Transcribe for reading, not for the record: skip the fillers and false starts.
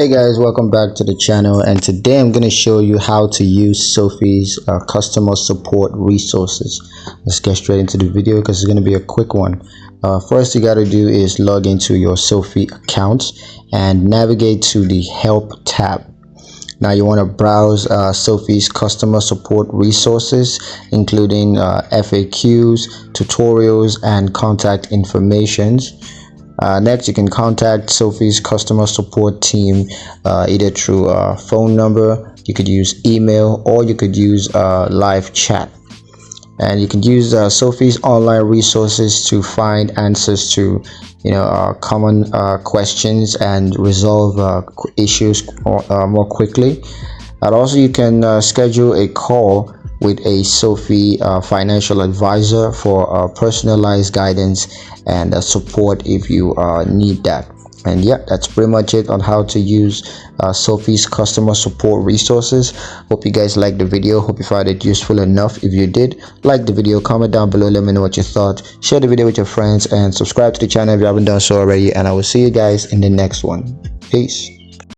Hey guys, welcome back to the channel, and today I'm going to show you how to use Sofi's customer support resources. Let's get straight into the video because it's going to be a quick one. First you got to do is log into your Sofi account and navigate to the help tab. Now you want to browse Sofi's customer support resources, including FAQs, tutorials, and contact informations. Next, you can contact Sofi's customer support team either through a phone number, you could use email, or you could use live chat. And you can use Sofi's online resources to find answers to common questions and resolve issues more quickly. And also you can schedule a call with a Sofi financial advisor for personalized guidance and support if you need that. And yeah, that's pretty much it on how to use Sofi's customer support resources. Hope you guys liked the video. Hope you found it useful enough. If you did, like the video, comment down below, let me know what you thought, share the video with your friends, and subscribe to the channel if you haven't done so already. And I will see you guys in the next one. Peace.